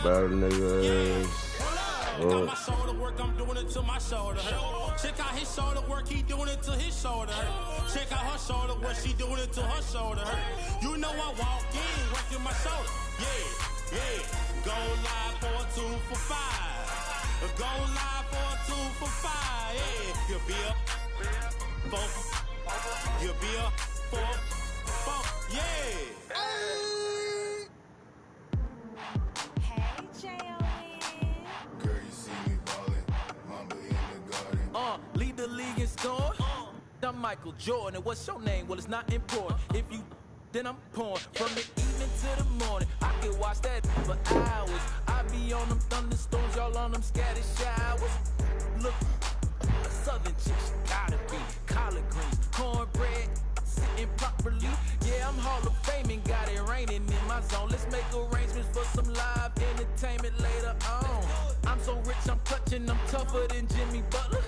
Better niggas. My shoulder work, I'm doing it to my shoulder. Check out his shoulder work, he doing it to his shoulder. Check out her shoulder work, she doing it to her shoulder. You know I walk in, working my shoulder. Yeah, yeah. Go live for a 2 for 5. Go live for a 2 for 5. Yeah, you'll be a 4. You'll be a 4. Yeah. Lead the league in scoring. I'm Michael Jordan, and what's your name? Well, it's not important. If you then I'm pouring from the evening to the morning. I can watch that for hours. I be on them thunderstorms, y'all on them scattered showers. Look, a southern chick, she gotta be collard greens, cornbread, sitting properly. Yeah, I'm Hall of Fame and got it raining in my zone. Let's make arrangements for some live entertainment later on. I'm so rich, I'm clutching, I'm tougher than Jimmy Butler.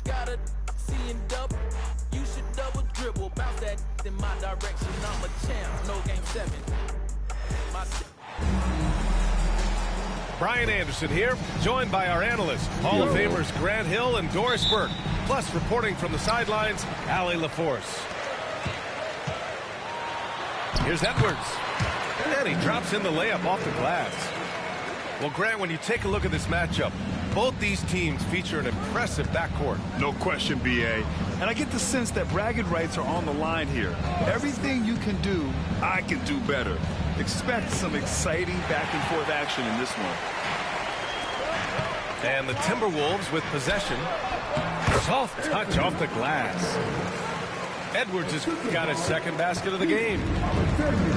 Gotta see and double. You should double dribble. Bounce that in my direction. I'm a champ. No game 7. Brian Anderson here, joined by our analysts, Hall of Famers Grant Hill and Doris Burke. Plus, reporting from the sidelines, Allie LaForce. Here's Edwards. And he drops in the layup off the glass. Well, Grant, when you take a look at this matchup, both these teams feature an impressive backcourt. No question, B.A. And I get the sense that bragging rights are on the line here. Everything you can do, I can do better. Expect some exciting back-and-forth action in this one. And the Timberwolves with possession. Soft touch off the glass. Edwards has got his second basket of the game.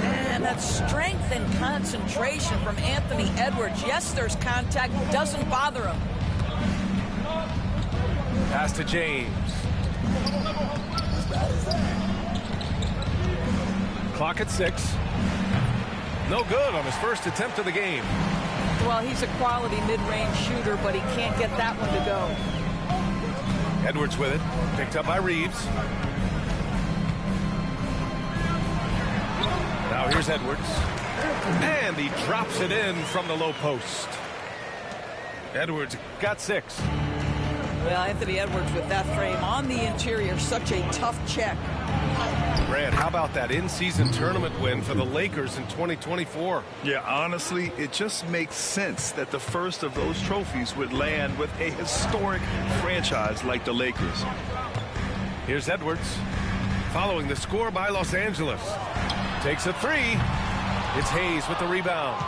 And that strength and concentration from Anthony Edwards. Yes, there's contact. Doesn't bother him. Pass to James. Clock at 6. No good on his first attempt of the game. Well, he's a quality mid-range shooter, but he can't get that one to go. Edwards with it. Picked up by Reeves. Now here's Edwards. And he drops it in from the low post. Edwards got 6. Well, Anthony Edwards with that frame on the interior, such a tough check. Brad, how about that in-season tournament win for the Lakers in 2024? Yeah, honestly, it just makes sense that the first of those trophies would land with a historic franchise like the Lakers. Here's Edwards, following the score by Los Angeles. Takes a 3. It's Hayes with the rebound.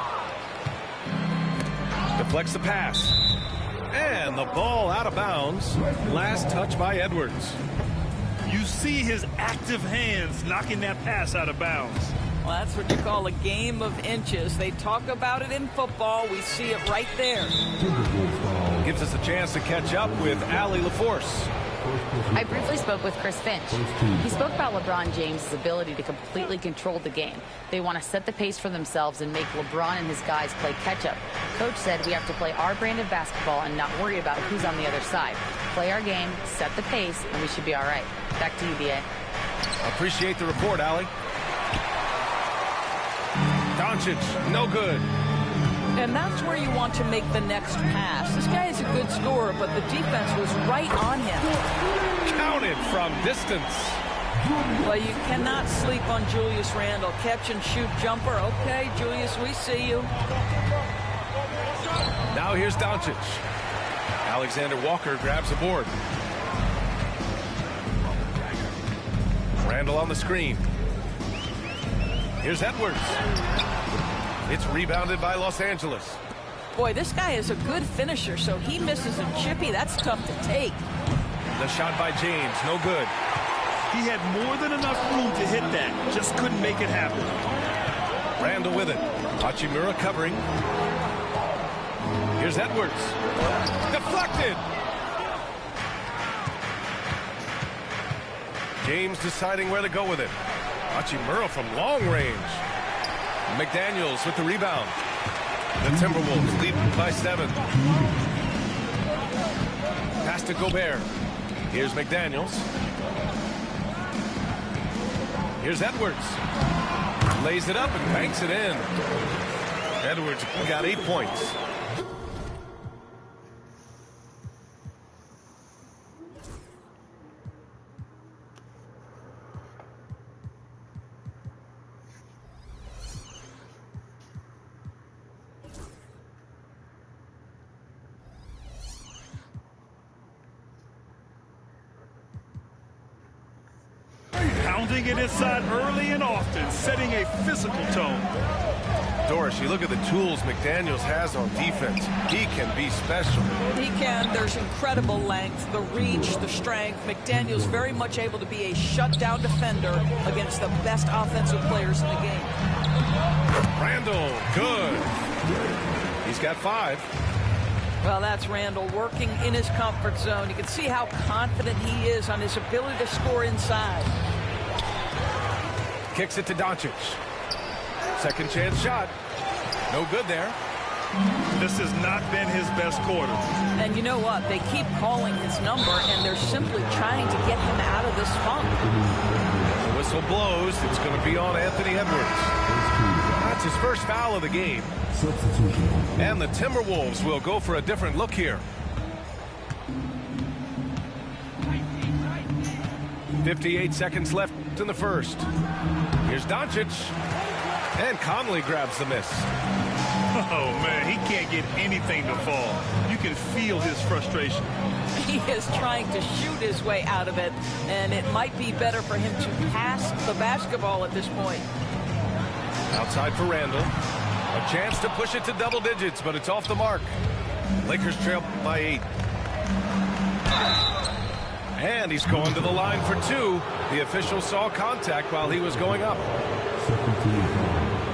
Deflects the pass. And the ball out of bounds. Last touch by Edwards. You see his active hands knocking that pass out of bounds. Well, that's what you call a game of inches. They talk about it in football. We see it right there. Gives us a chance to catch up with Allie LaForce. I briefly spoke with Chris Finch. He spoke about LeBron James' ability to completely control the game. They want to set the pace for themselves and make LeBron and his guys play catch-up. Coach said we have to play our brand of basketball and not worry about who's on the other side. Play our game, set the pace, and we should be all right. Back to you, B.A. Appreciate the report, Allie. Doncic, no good. And that's where you want to make the next pass. This guy is a good scorer, but the defense was right on him. Counted from distance. Well, you cannot sleep on Julius Randle. Catch and shoot jumper. Okay, Julius, we see you. Now here's Doncic. Alexander Walker grabs the board. Randle on the screen. Here's Edwards. It's rebounded by Los Angeles. Boy, this guy is a good finisher, so he misses a chippy. That's tough to take. The shot by James, no good. He had more than enough room to hit that, just couldn't make it happen. Randall with it. Hachimura covering. Here's Edwards. Deflected. James deciding where to go with it. Hachimura from long range. McDaniels with the rebound. The Timberwolves lead by 7. Pass to Gobert. Here's McDaniels. Here's Edwards. Lays it up and banks it in. Edwards got 8 points. Pounding it inside early and often, setting a physical tone. Doris, you look at the tools McDaniels has on defense. He can be special. He can. There's incredible length, the reach, the strength. McDaniels very much able to be a shutdown defender against the best offensive players in the game. Randall, good. He's got 5. Well, that's Randall working in his comfort zone. You can see how confident he is on his ability to score inside. Kicks it to Doncic. Second chance shot. No good there. This has not been his best quarter. And you know what? They keep calling his number, and they're simply trying to get him out of this funk. The whistle blows. It's going to be on Anthony Edwards. That's his first foul of the game. And the Timberwolves will go for a different look here. 58 seconds left in the first. Here's Doncic. And Conley grabs the miss. Oh, man, he can't get anything to fall. You can feel his frustration. He is trying to shoot his way out of it, and it might be better for him to pass the basketball at this point. Outside for Randall. A chance to push it to double digits, but it's off the mark. Lakers trail by 8. And he's going to the line for 2. The official saw contact while he was going up.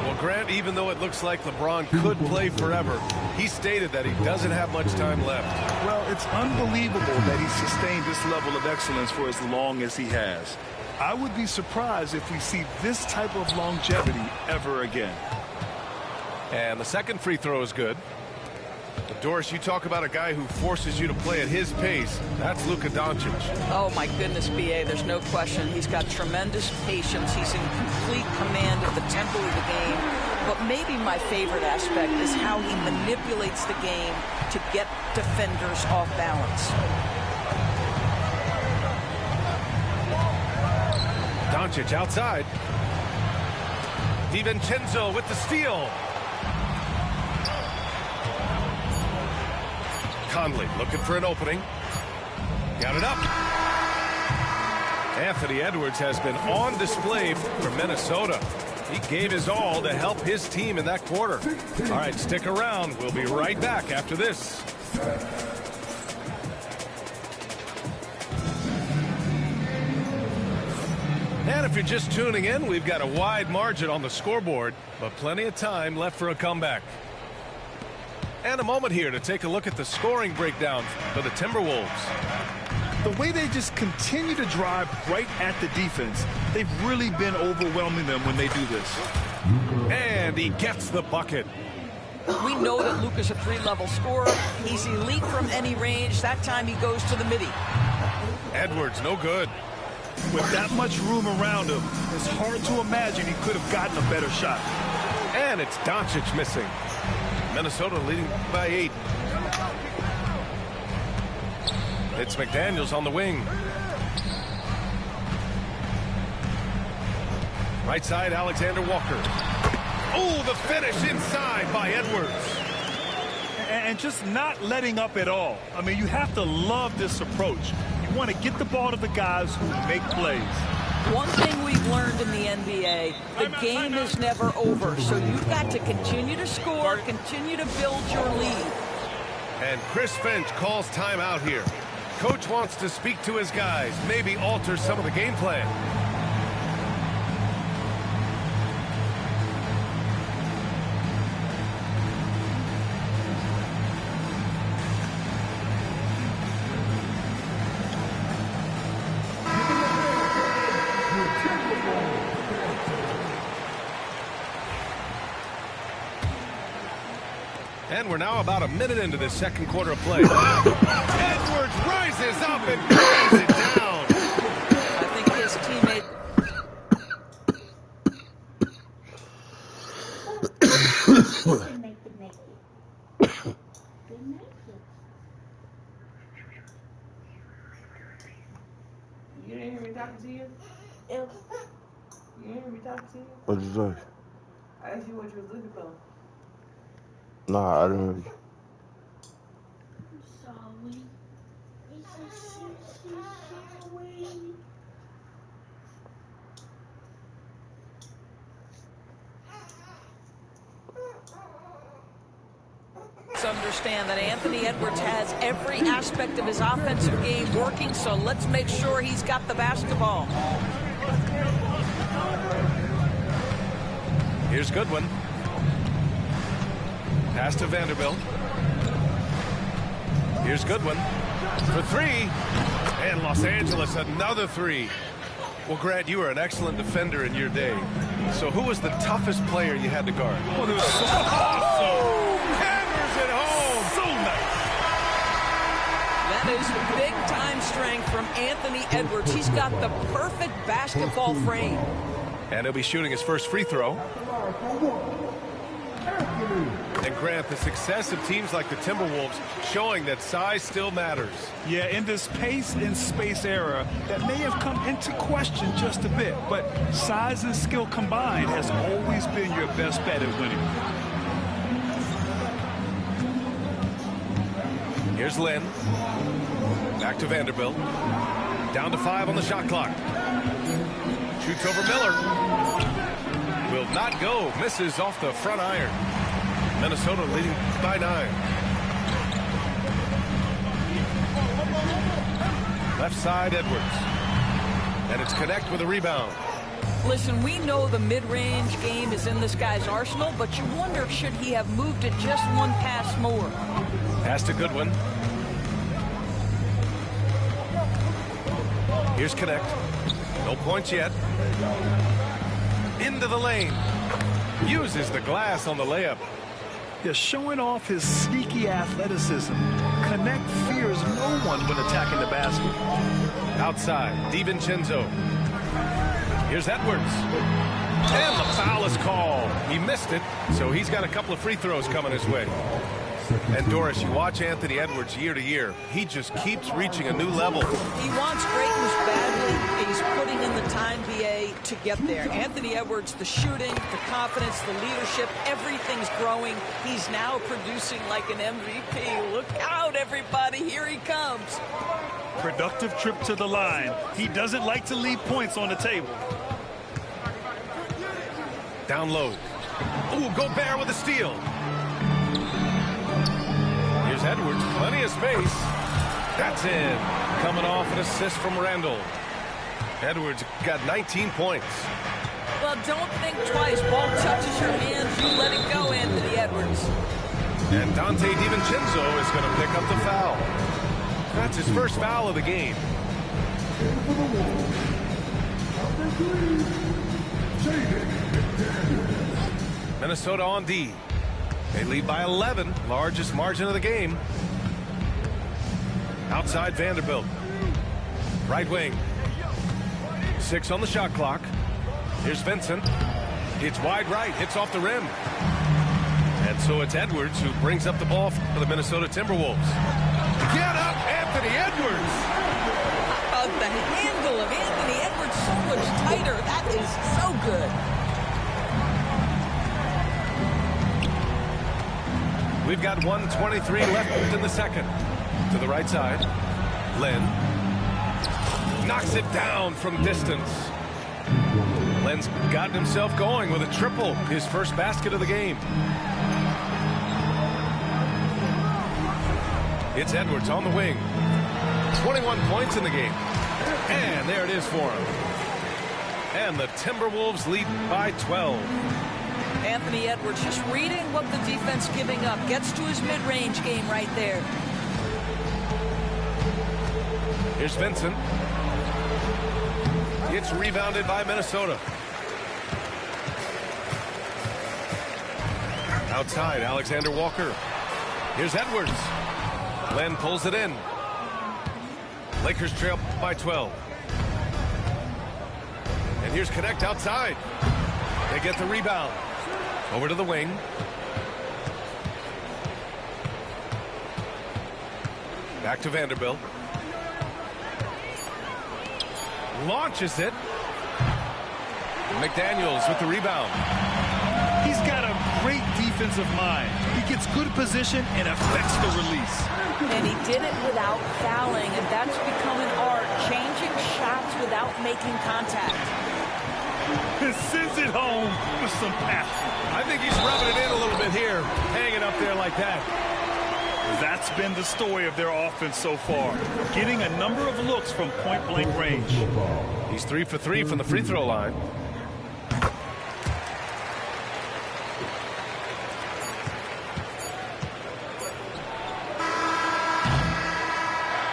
Well, Grant, even though it looks like LeBron could play forever, he stated that he doesn't have much time left. Well, it's unbelievable that he's sustained this level of excellence for as long as he has. I would be surprised if we see this type of longevity ever again. And the second free throw is good. But Doris, you talk about a guy who forces you to play at his pace. That's Luka Doncic. Oh, my goodness, B.A., there's no question. He's got tremendous patience. He's in complete command of the tempo of the game. But maybe my favorite aspect is how he manipulates the game to get defenders off balance. Doncic outside. DiVincenzo with the steal. Conley looking for an opening. Got it up. Anthony Edwards has been on display for Minnesota. He gave his all to help his team in that quarter. All right, stick around. We'll be right back after this. And if you're just tuning in, we've got a wide margin on the scoreboard, but plenty of time left for a comeback. And a moment here to take a look at the scoring breakdown for the Timberwolves. The way they just continue to drive right at the defense, they've really been overwhelming them when they do this. And he gets the bucket. We know that Luka's a 3-level scorer. He's elite from any range. That time he goes to the midi. Edwards, no good. With that much room around him, it's hard to imagine he could have gotten a better shot. And it's Doncic missing. Minnesota leading by 8. It's McDaniels on the wing. Right side, Alexander Walker. Oh, the finish inside by Edwards. And just not letting up at all. I mean, you have to love this approach. You want to get the ball to the guys who make plays. One thing we've learned in the NBA, the game is never over. So you've got to continue to score, continue to build your lead. And Chris Finch calls timeout here. Coach wants to speak to his guys, maybe alter some of the game plan. And we're now about a minute into the second quarter of play. Edwards rises up and brings it down. I think his teammate... You didn't hear me talking to you? You didn't hear me talking to you? What'd you say? I asked you what you was looking for. Nah, I didn't hear you. Sorry. It's a sorry. Understand that Anthony Edwards has every aspect of his offensive game working, so let's make sure he's got the basketball. Here's Goodwin. Pass to Vanderbilt. Here's Goodwin for three. And Los Angeles, another three. Well, Grant, you were an excellent defender in your day. So who was the toughest player you had to guard? Oh, there was so Hammers it home. So nice. That is big-time strength from Anthony Edwards. He's got the perfect basketball frame. And he'll be shooting his first free throw. And Grant, the success of teams like the Timberwolves showing that size still matters. Yeah, in this pace and space era, that may have come into question just a bit, but size and skill combined has always been your best bet at winning. Here's Lynn. Back to Vanderbilt. Down to 5 on the shot clock. Shoots over Miller. Will not go. Misses off the front iron. Minnesota leading by 9. Left side, Edwards. And it's Connect with a rebound. Listen, we know the mid-range game is in this guy's arsenal, but you wonder, should he have moved it just one pass more? Pass to Goodwin. Here's Connect. No points yet. Into the lane. Uses the glass on the layup. Yeah, showing off his sneaky athleticism. Connect fears no one when attacking the basket. Outside, DiVincenzo. Here's Edwards. And the foul is called. He missed it, so he's got a couple of free throws coming his way. And Doris, you watch Anthony Edwards year to year. He just keeps reaching a new level. He wants greatness badly. He's putting in the time, BA, to get there. Anthony Edwards, the shooting, the confidence, the leadership, everything's growing. He's now producing like an MVP. Look out, everybody. Here he comes. Productive trip to the line. He doesn't like to leave points on the table. Down low. Ooh, Gobert with a steal. Here's Edwards, plenty of space. That's in. Coming off an assist from Randall. Edwards got 19 points. Well, don't think twice. Ball touches your hands, you let it go, Anthony Edwards. And Dante DiVincenzo is going to pick up the foul. That's his first foul of the game. Minnesota on D. They lead by 11, largest margin of the game. Outside Vanderbilt. Right wing. 6 on the shot clock. Here's Vincent. It's wide right, hits off the rim. And so it's Edwards who brings up the ball for the Minnesota Timberwolves. Get up, Anthony Edwards! How about the handle of Anthony Edwards so much tighter? That is so good. We've got 1:23 left in the second. To the right side. Lynn. Knocks it down from distance. Len's gotten himself going with a triple, his first basket of the game. It's Edwards on the wing. 21 points in the game. And there it is for him. And the Timberwolves lead by 12. Anthony Edwards just reading what the defense giving up. Gets to his mid-range game right there. Here's Vincent. It's rebounded by Minnesota. Outside, Alexander Walker. Here's Edwards. Len pulls it in. Lakers trail by 12. And here's Connect outside. They get the rebound. Over to the wing. Back to Vanderbilt. Launches it. McDaniels with the rebound. He's got a great defensive mind. He gets good position and affects the release. And he did it without fouling, and that's become an art, changing shots without making contact. And sends it home with some passion. I think he's rubbing it in a little bit here, hanging up there like that. That's been the story of their offense so far, getting a number of looks from point-blank range. He's 3 for 3 from the free throw line.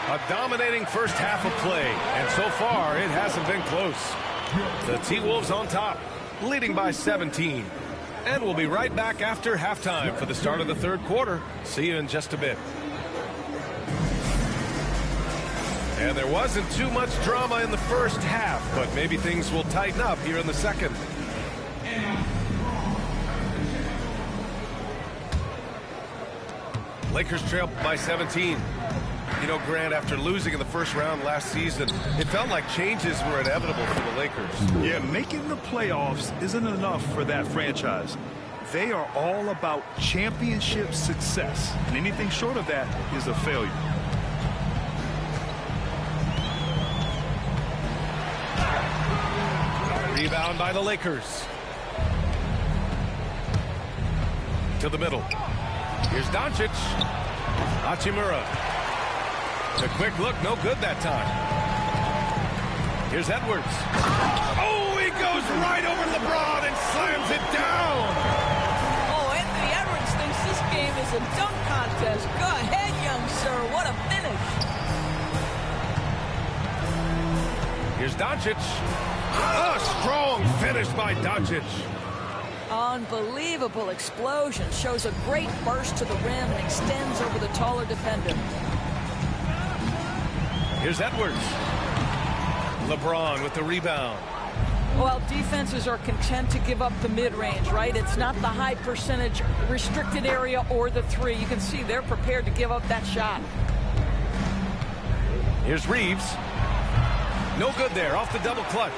A dominating first half of play, and so far it hasn't been close. The T-Wolves on top, leading by 17. And we'll be right back after halftime for the start of the third quarter. See you in just a bit. And there wasn't too much drama in the first half, but maybe things will tighten up here in the second. Lakers trail by 17. You know, Grant, after losing in the first round last season, it felt like changes were inevitable for the Lakers. Yeah, making the playoffs isn't enough for that franchise. They are all about championship success, and anything short of that is a failure. Rebound by the Lakers. To the middle. Here's Doncic. Hachimura. The quick look, no good that time. Here's Edwards. Oh, he goes right over LeBron and slams it down. Oh, Anthony Edwards thinks this game is a dunk contest. Go ahead, young sir. What a finish. Here's Doncic. A strong finish by Doncic. Unbelievable explosion. Shows a great burst to the rim and extends over the taller defender. Here's Edwards. LeBron with the rebound. Well, defenses are content to give up the mid-range, right? It's not the high percentage restricted area or the three. You can see they're prepared to give up that shot. Here's Reeves. No good there, off the double clutch.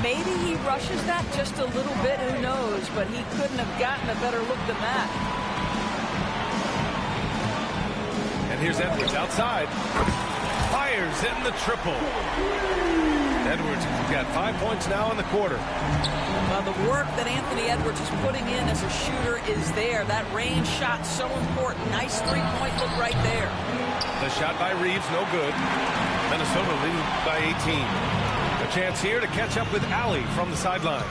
Maybe he rushes that just a little bit, who knows, but he couldn't have gotten a better look than that. And here's Edwards outside. Fires in the triple. Edwards got 5 points now in the quarter. Well, the work that Anthony Edwards is putting in as a shooter is there. That range shot so important. Nice three-point look right there. The shot by Reeves, no good. Minnesota leading by 18. A chance here to catch up with Allie from the sideline.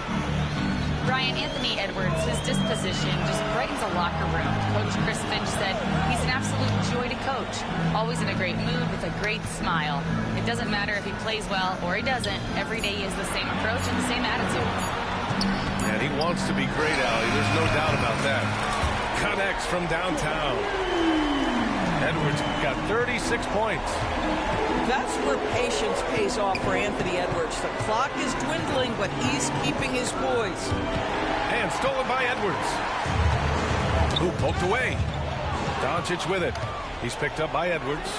Brian, Anthony Edwards, his disposition just brightens a locker room. Coach Chris Finch said he's an absolute joy to coach. Always in a great mood with a great smile. It doesn't matter if he plays well or he doesn't. Every day he has the same approach and the same attitude. And he wants to be great, Allie. There's no doubt about that. Connects from downtown. Edwards got 36 points. That's where patience pays off for Anthony Edwards. The clock is dwindling, but he's keeping his poise. And stolen by Edwards. Who poked away. Doncic with it. He's picked up by Edwards.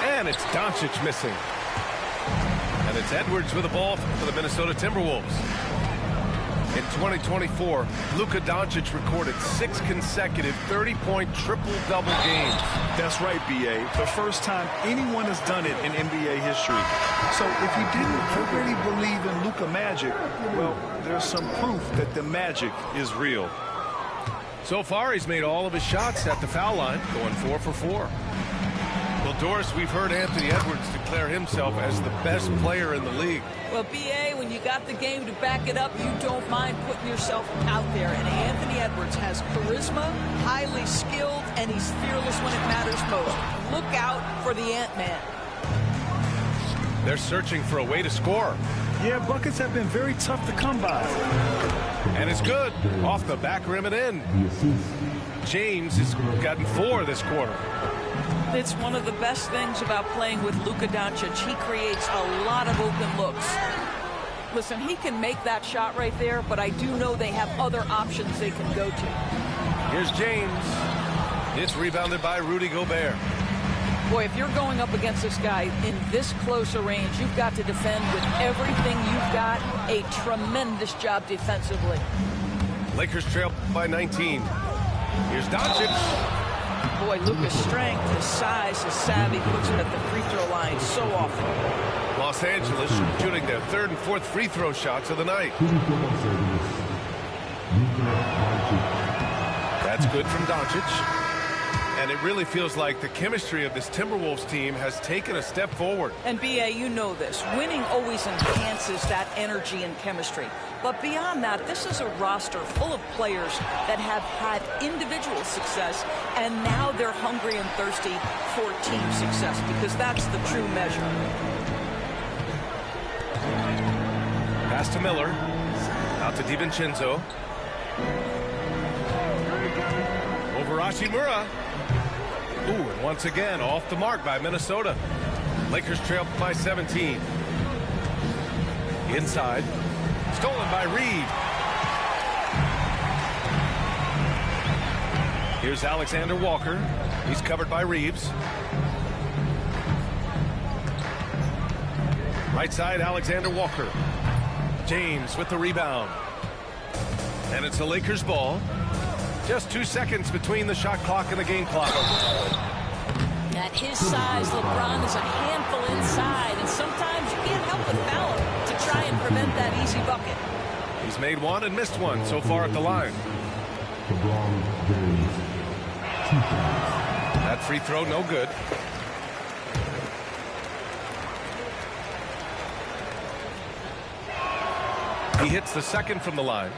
And it's Doncic missing. And it's Edwards with the ball for the Minnesota Timberwolves. In 2024, Luka Doncic recorded 6 consecutive 30-point triple-double games. That's right, B.A. The first time anyone has done it in NBA history. So if you didn't already believe in Luka magic, well, there's some proof that the magic is real. So far, he's made all of his shots at the foul line, going 4 for 4. Well, Doris, we've heard Anthony Edwards declare himself as the best player in the league. Well, B.A., when you got the game to back it up, you don't mind putting yourself out there. And Anthony Edwards has charisma, highly skilled, and he's fearless when it matters most. Look out for the Ant-Man. They're searching for a way to score. Yeah, buckets have been very tough to come by. And it's good. Off the back rim and in. James has gotten 4 this quarter. It's one of the best things about playing with Luka Doncic. He creates a lot of open looks. Listen, he can make that shot right there, but I do know they have other options they can go to. Here's James. It's rebounded by Rudy Gobert. Boy, if you're going up against this guy in this close a range, you've got to defend with everything you've got. A tremendous job defensively. Lakers trail by 19. Here's Doncic. Boy, Luka's strength, his size, his savvy puts him at the free throw line so often. Los Angeles shooting their 3rd and 4th free throw shots of the night. That's good from Doncic. And it really feels like the chemistry of this Timberwolves team has taken a step forward. And B.A., you know this. Winning always enhances that energy and chemistry. But beyond that, this is a roster full of players that have had individual success, and now they're hungry and thirsty for team success, because that's the true measure. Pass to Miller. Out to DiVincenzo. Over Hachimura. Ooh, and once again, off the mark by Minnesota. Lakers trail by 17. Inside. Stolen by Reed. Here's Alexander Walker. He's covered by Reeves. Right side, Alexander Walker. James with the rebound. And it's a Lakers ball. Just 2 seconds between the shot clock and the game clock. At his size, LeBron is a handful inside, and sometimes you can't help but foul him to try and prevent that easy bucket. He's made 1 and missed 1 so far at the line. That free throw, no good. He hits the second from the line.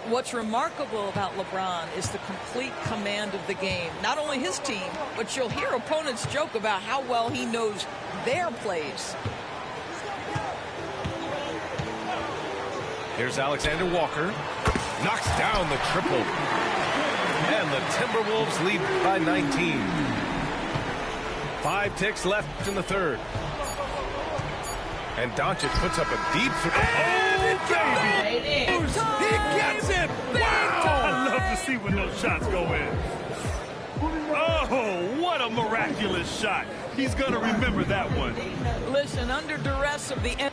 What's remarkable about LeBron is the complete command of the game. Not only his team, but you'll hear opponents joke about how well he knows their plays. Here's Alexander Walker. Knocks down the triple. And the Timberwolves lead by 19. 5 ticks left in the 3rd. And Doncic puts up a deep three. Oh, baby! He gets it! Wow! I love to see when those shots go in. Oh, what a miraculous shot. He's going to remember that one. Listen, under duress of the end.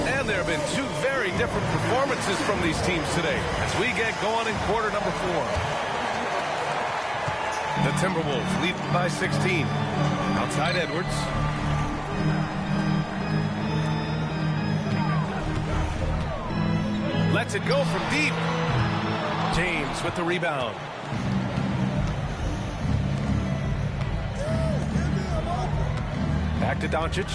And there have been 2 very different performances from these teams today as we get going in quarter number 4. The Timberwolves lead by 16. Outside Edwards. Lets it go from deep. James with the rebound. Back to Doncic.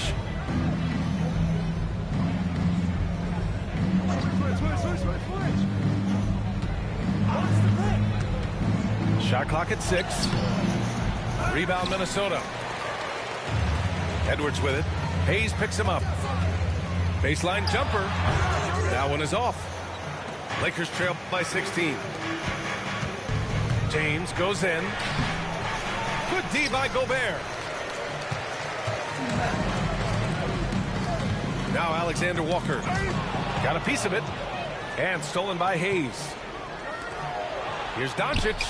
Shot clock at 6. Rebound Minnesota. Edwards with it. Hayes picks him up. Baseline jumper. That one is off. Lakers trail by 16. James goes in. Good D by Gobert. Now Alexander Walker. Got a piece of it. And stolen by Hayes. Here's Doncic.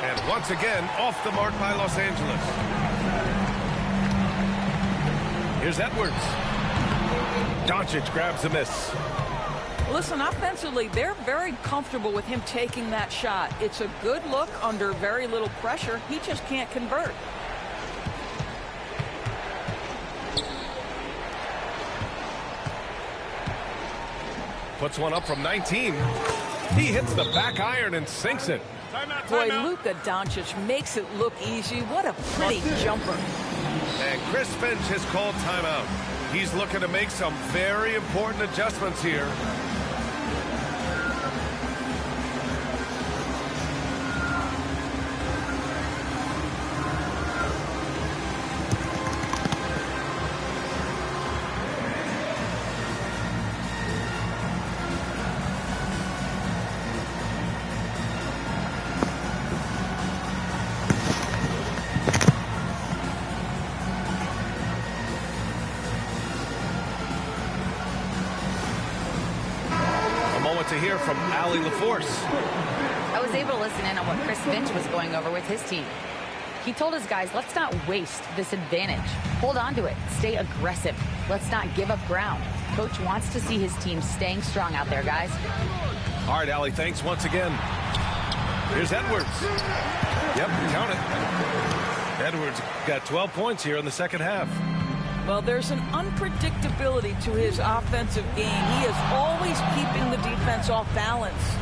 And once again, off the mark by Los Angeles. Here's Edwards. Doncic grabs the miss. Listen, offensively, they're very comfortable with him taking that shot. It's a good look under very little pressure. He just can't convert. Puts one up from 19. He hits the back iron and sinks it. Boy, Luka Doncic makes it look easy. What a pretty jumper. And Chris Finch has called timeout. He's looking to make some very important adjustments here. To hear from Allie LaForce. I was able to listen in on what Chris Finch was going over with his team. He told his guys, let's not waste this advantage. Hold on to it. Stay aggressive. Let's not give up ground. Coach wants to see his team staying strong out there, guys. All right, Allie, thanks once again. Here's Edwards. Yep, count it. Edwards got 12 points here in the second half. Well, there's an unpredictability to his offensive game. He is always keeping the defense off balance.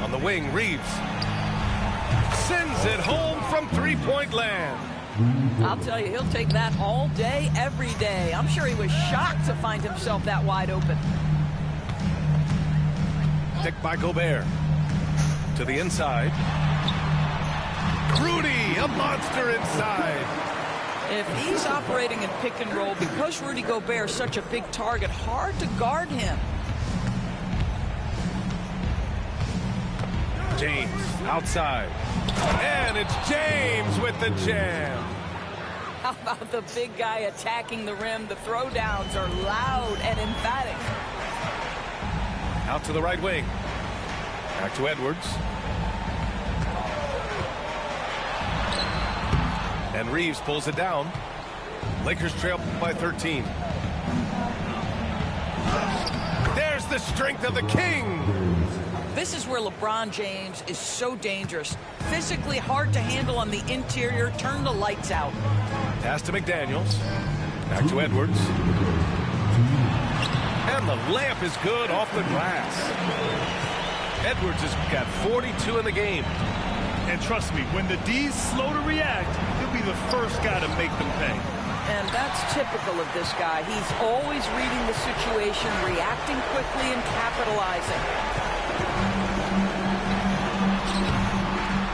On the wing, Reeves sends it home from three-point land. I'll tell you, he'll take that all day, every day. I'm sure he was shocked to find himself that wide open. Picked by Gobert. To the inside. Rudy, a monster inside. If he's operating in pick and roll, because Rudy Gobert is such a big target, hard to guard him. James outside. And it's James with the jam. How about the big guy attacking the rim? The throwdowns are loud and emphatic. Out to the right wing. Back to Edwards. And Reeves pulls it down. Lakers trail by 13. There's the strength of the king. This is where LeBron James is so dangerous. Physically hard to handle on the interior. Turn the lights out. Pass to McDaniels. Back to Edwards. And the layup is good off the glass. Edwards has got 42 in the game. And trust me, when the D's slow to react, he'll be the first guy to make them pay. And that's typical of this guy. He's always reading the situation, reacting quickly, and capitalizing.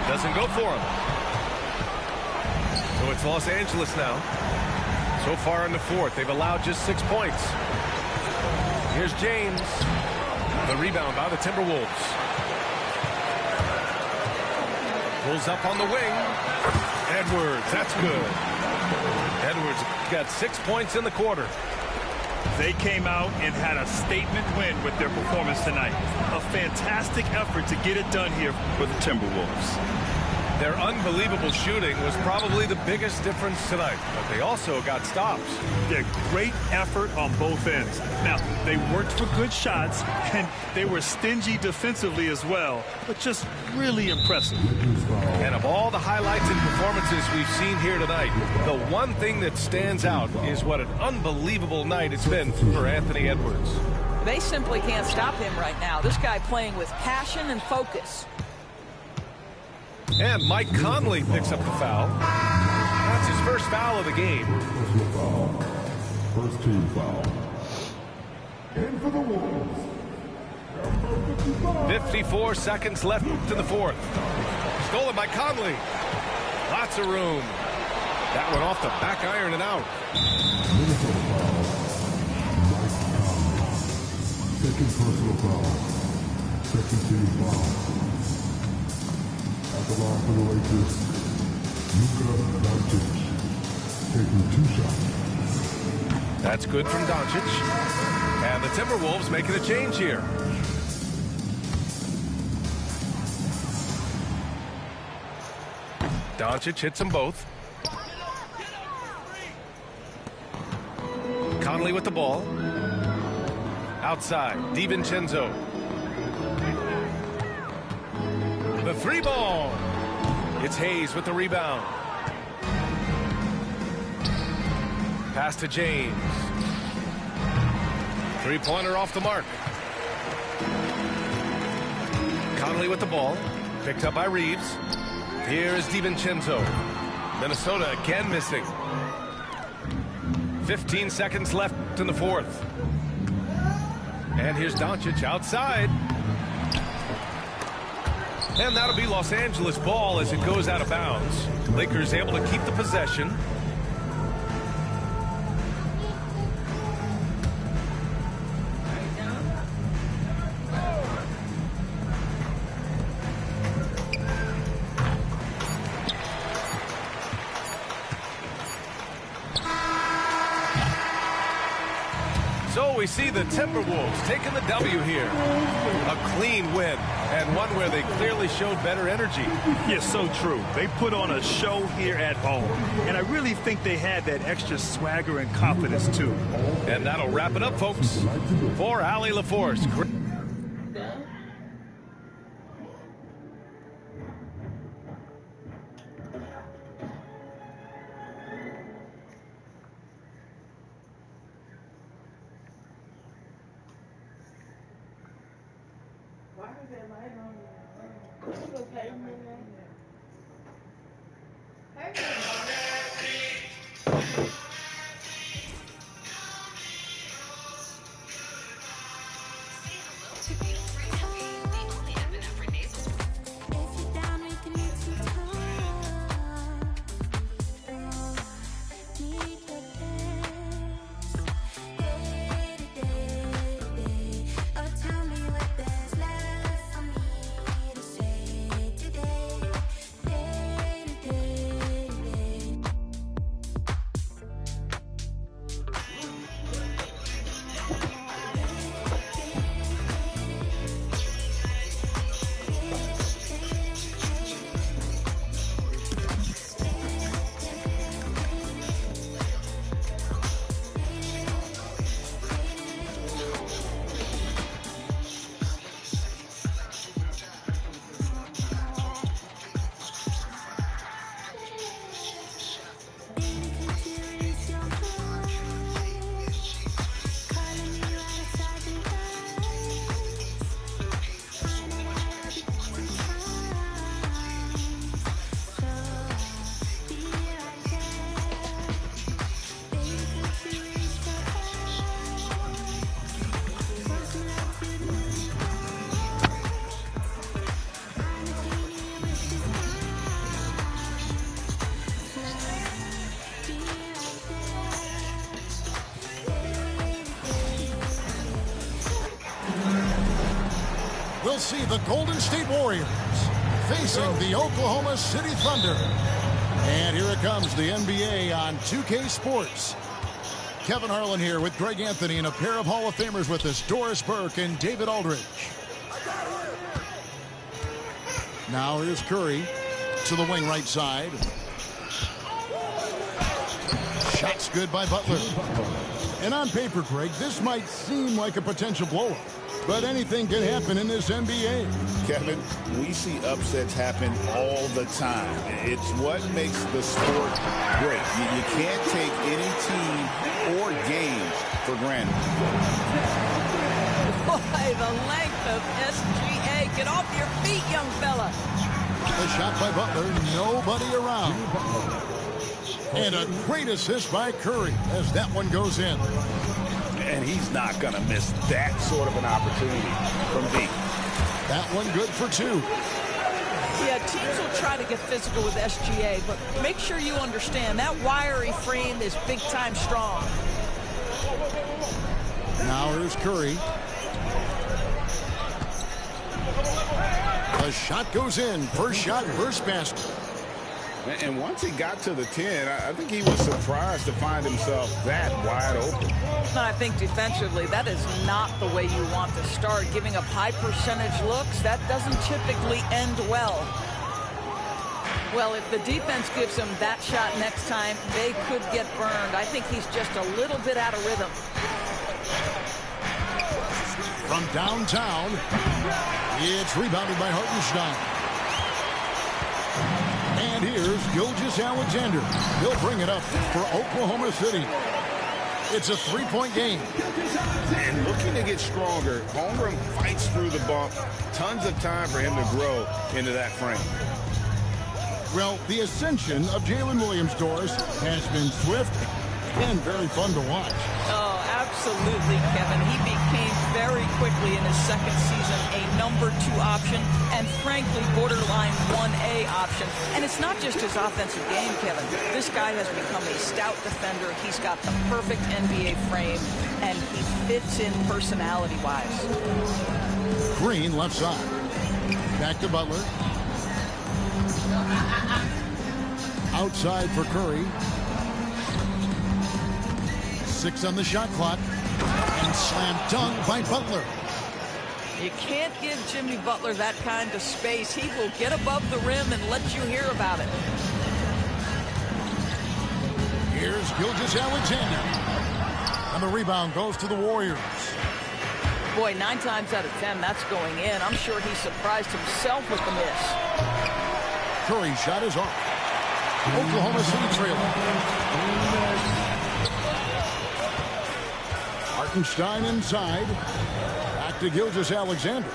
Doesn't go for him. So it's Los Angeles now. So far in the fourth, they've allowed just 6 points. Here's James. The rebound by the Timberwolves. Pulls up on the wing. Edwards, that's good. Edwards got 6 points in the quarter. They came out and had a statement win with their performance tonight. A fantastic effort to get it done here for the Timberwolves. Their unbelievable shooting was probably the biggest difference tonight, but they also got stops. Yeah, great effort on both ends. Now, they worked for good shots, and they were stingy defensively as well, but just really impressive. And of all the highlights and performances we've seen here tonight, the one thing that stands out is what an unbelievable night it's been for Anthony Edwards. They simply can't stop him right now. This guy playing with passion and focus. And Mike Conley picks up the foul. That's his first foul of the game. First team foul. In for the Wolves. 54 seconds left in the fourth. Stolen by Conley. Lots of room. That one off the back iron and out. Minnesota foul. Mike Conley. Second personal foul. Second team foul. At the line for the Lakers, Luka Doncic taking 2 shots. That's good from Doncic. And the Timberwolves making a change here. Doncic hits them both. Conley with the ball. Outside, DiVincenzo. The 3 ball. It's Hayes with the rebound. Pass to James. 3-pointer off the mark. Conley with the ball. Picked up by Reeves. Here is DiVincenzo. Minnesota again missing. 15 seconds left in the fourth. And here's Doncic outside. And that'll be Los Angeles ball as it goes out of bounds. Lakers able to keep the possession. So we see the Timberwolves taking the W here. A clean win, and one where they clearly showed better energy. Yeah, so true. They put on a show here at home, and I really think they had that extra swagger and confidence, too. And that'll wrap it up, folks. For Allie LaForce. Why is that light on there? It's okay, man. We'll see the Golden State Warriors facing the Oklahoma City Thunder. And here it comes, the NBA on 2K Sports. Kevin Harlan here with Greg Anthony and a pair of Hall of Famers with us, Doris Burke and David Aldridge. Now here's Curry to the wing right side. Shots good by Butler. And on paper, Greg, this might seem like a potential blowout, but anything can happen in this NBA. Kevin, we see upsets happen all the time. It's what makes the sport great. You can't take any team or game for granted. Boy, the length of SGA. Get off your feet, young fella. A shot by Butler, nobody around. And a great assist by Curry as that one goes in. And he's not going to miss that sort of an opportunity from deep. That one good for two. Yeah, teams will try to get physical with SGA, but make sure you understand that wiry frame is big-time strong. Now here's Curry. The shot goes in. First shot, first basket. And once he got to the 10, I think he was surprised to find himself that wide open. And I think defensively, that is not the way you want to start. Giving up high percentage looks, that doesn't typically end well. Well, if the defense gives him that shot next time, they could get burned. I think he's just a little bit out of rhythm. From downtown, it's rebounded by Hartenstein. And here's Gilgeous-Alexander. He'll bring it up for Oklahoma City. It's a three-point game. And looking to get stronger, Holmgren fights through the bump. Tons of time for him to grow into that frame. Well, the ascension of Jalen Williams-Dors has been swift and very fun to watch. Oh, absolutely, Kevin. He became very quickly in his second season a number 2 option and, frankly, borderline 1A option. And it's not just his offensive game, Kevin. This guy has become a stout defender. He's got the perfect NBA frame, and he fits in personality-wise. Green left side. Back to Butler. Outside for Curry. 6 on the shot clock. And slam dunk by Butler. You can't give Jimmy Butler that kind of space. He will get above the rim and let you hear about it. Here's Gilgeous-Alexander. And the rebound goes to the Warriors. Boy, 9 times out of 10, that's going in. I'm sure he surprised himself with the miss. Curry's shot is off. Oklahoma City trailing. Hartenstein inside. Back to Gilgeous-Alexander.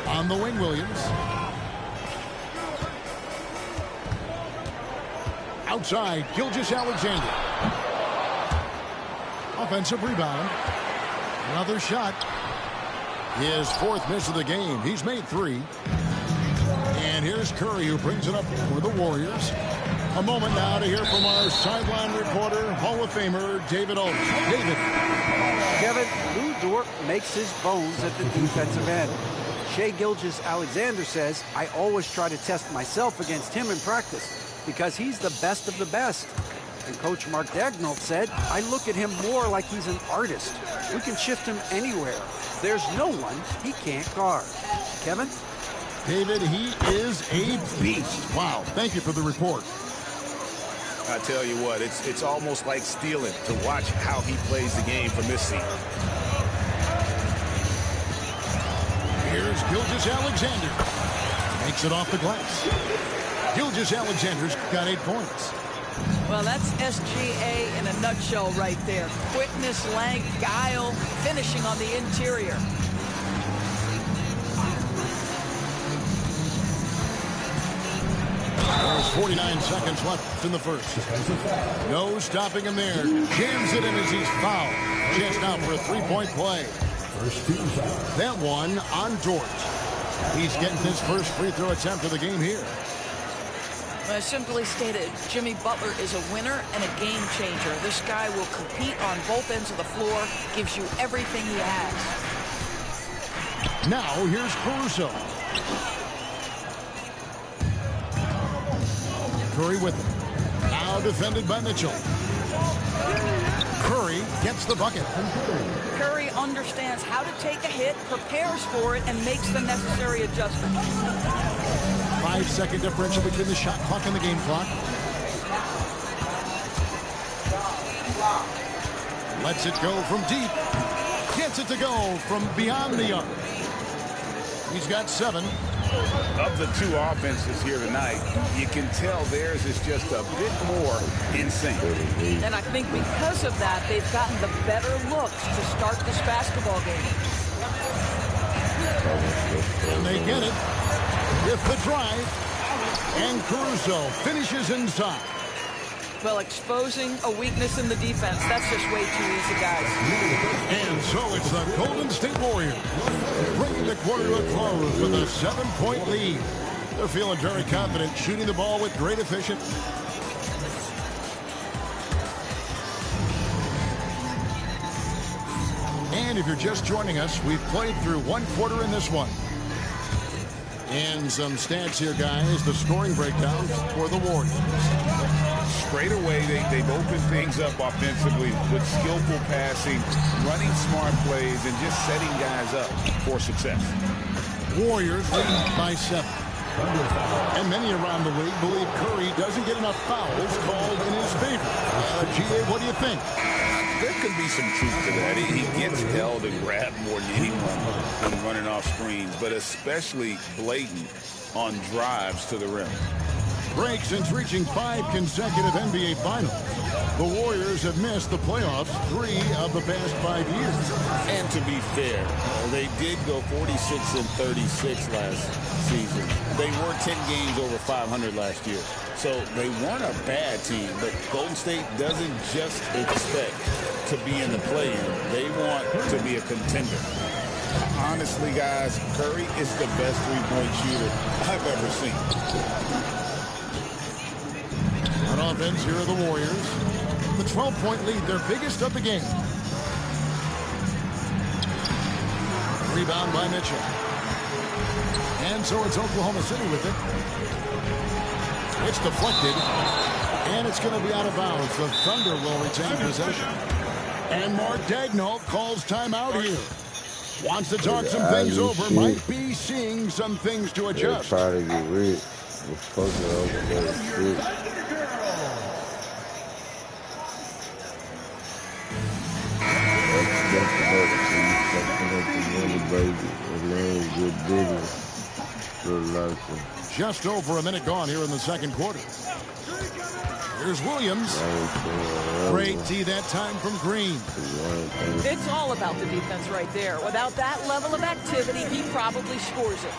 On the wing, Williams. Outside, Gilgeous-Alexander. Offensive rebound. Another shot. His 4th miss of the game. He's made 3. And here's Curry, who brings it up for the Warriors. A moment now to hear from our sideline reporter, Hall of Famer David Olds. David. Kevin, Lou Dort makes his bones at the defensive end. Shai Gilgeous-Alexander says, I always try to test myself against him in practice because he's the best of the best. And Coach Mark Daigneault said, I look at him more like he's an artist. We can shift him anywhere. There's no one he can't guard. Kevin? David, he is a beast. Wow. Thank you for the report. I tell you what, it's almost like stealing to watch how he plays the game from this seat. Here's Gilgeous-Alexander. Makes it off the glass. Gilgeous-Alexander's got 8 points. Well, that's SGA in a nutshell right there. Quickness, length, guile, finishing on the interior. There's 49 seconds left in the first. No stopping him there. Jams it in as he's fouled. Chance now for a 3-point play. That one on Dort. He's getting his first free throw attempt of the game here. Well, simply stated, Jimmy Butler is a winner and a game changer. This guy will compete on both ends of the floor, gives you everything he has. Now here's Caruso. Curry with him. Now defended by Mitchell. Curry gets the bucket. Curry understands how to take a hit, prepares for it, and makes the necessary adjustments. 5-second differential between the shot clock and the game clock. Lets it go from deep. Gets it to go from beyond the arc. He's got 7. Of the 2 offenses here tonight, you can tell theirs is just a bit more in sync. And I think because of that, they've gotten the better looks to start this basketball game. And they get it with the drive. And Caruso finishes inside. Well, exposing a weakness in the defense, that's just way too easy, guys. And so it's the Golden State Warriors bringing the quarter to a close with a 7-point lead. They're feeling very confident, shooting the ball with great efficiency. And if you're just joining us, we've played through 1 quarter in this one. And some stats here, guys. The scoring breakdown for the Warriors. Straight away, they've opened things up offensively with skillful passing, running smart plays, and just setting guys up for success. Warriors lead by 7. And many around the league believe Curry doesn't get enough fouls called in his favor. GA, what do you think? There could be some truth to that. He gets held and grabbed more than anyone when running off screens, but especially blatant on drives to the rim. Break since reaching 5 consecutive NBA Finals. The Warriors have missed the playoffs 3 of the past 5 years. And to be fair, they did go 46-36 last season. They were 10 games over 500 last year. So they weren't a bad team, but Golden State doesn't just expect to be in the play-in. They want to be a contender. Honestly, guys, Curry is the best three-point shooter I've ever seen. On offense, here are the Warriors. The 12-point lead, their biggest of the game. Rebound by Mitchell. And so it's Oklahoma City with it. It's deflected. And it's going to be out of bounds. The Thunder will retain possession. And Mark Daigneault calls timeout here. Wants to talk some things over. Might be seeing some things to adjust. Try to get rid. Just over a minute gone here in the second quarter. Here's Williams. Great D that time from Green. It's all about the defense right there. Without that level of activity, he probably scores it.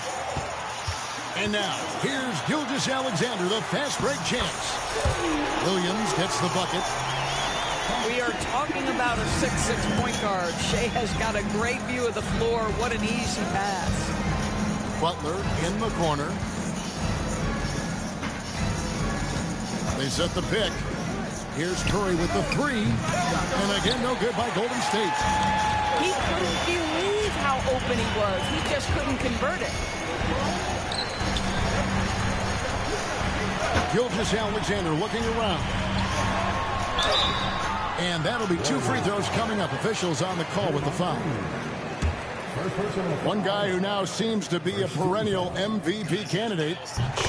And now, here's Gilgeous-Alexander, the fast break chance. Williams gets the bucket. We are talking about a 6'6" point guard. Shea has got a great view of the floor. What an easy pass. Butler in the corner. They set the pick. Here's Curry with the three. And again, no good by Golden State. He couldn't believe how open he was. He just couldn't convert it. Gilgeous-Alexander looking around. And that'll be 2 free throws coming up. Officials on the call with the foul. One guy who now seems to be a perennial MVP candidate,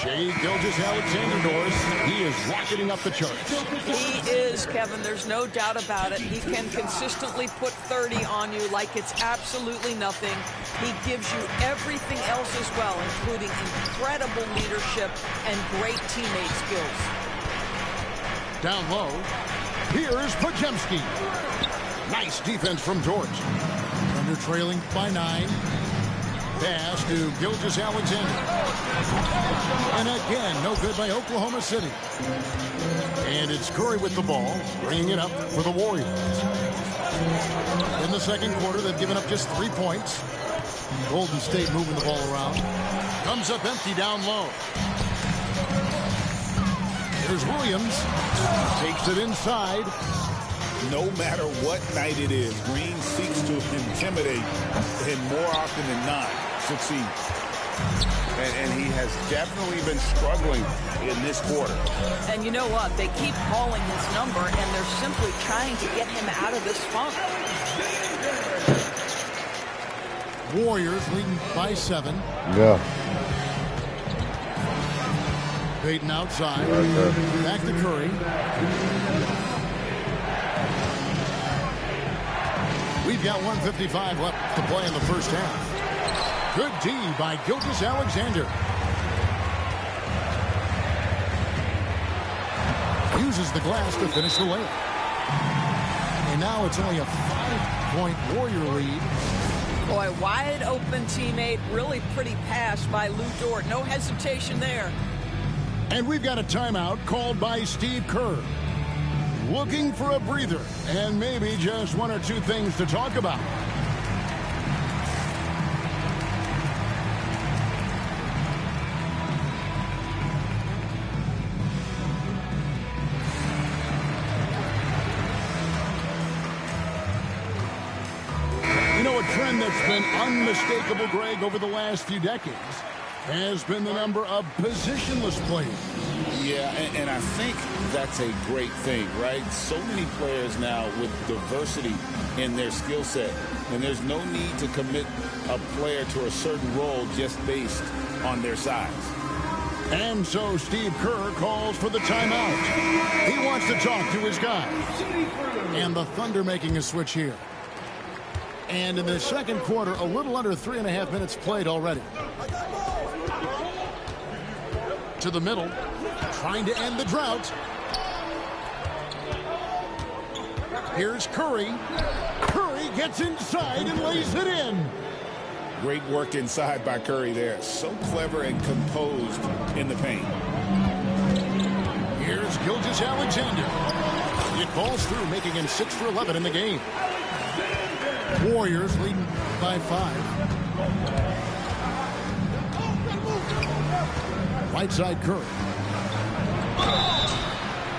Shea Gilgeous-Alexander, Norris. He is rocketing up the charts. He is, Kevin. There's no doubt about it. He can consistently put 30 on you like it's absolutely nothing. He gives you everything else as well, including incredible leadership and great teammate skills. Down low, here's Podziemski. Nice defense from George. Thunder trailing by 9. Pass to Gilgeous-Alexander. And again, no good by Oklahoma City. And it's Curry with the ball, bringing it up for the Warriors. In the second quarter, they've given up just 3 points. Golden State moving the ball around. Comes up empty down low. Here's Williams. Takes it inside. No matter what night it is, Green seeks to intimidate and more often than not succeed. And he has definitely been struggling in this quarter. And you know what? They keep calling his number, and they're simply trying to get him out of this funk. Warriors leading by 7. Yeah. Payton outside. Back to Curry. We've got 1:55 left to play in the first half. Good D by Gilgeous-Alexander. Uses the glass to finish the layup. And now it's only a 5-point Warrior lead. Boy, wide open teammate. Really pretty pass by Lou Dort. No hesitation there. And we've got a timeout called by Steve Kerr. Looking for a breather and maybe just 1 or 2 things to talk about. You know, a trend that's been unmistakable, Greg, over the last few decades has been the number of positionless players. Yeah, and I think that's a great thing, right? So many players now with diversity in their skill set, and there's no need to commit a player to a certain role just based on their size. And so Steve Kerr calls for the timeout. He wants to talk to his guys. And the Thunder making a switch here. And in the second quarter, a little under 3.5 minutes played already. To the middle, trying to end the drought. Here's Curry. Curry gets inside and lays it in. Great work inside by Curry there. So clever and composed in the paint. Here's Gilgeous-Alexander. It falls through, making him 6 for 11 in the game. Warriors leading by 5. Right side Curry.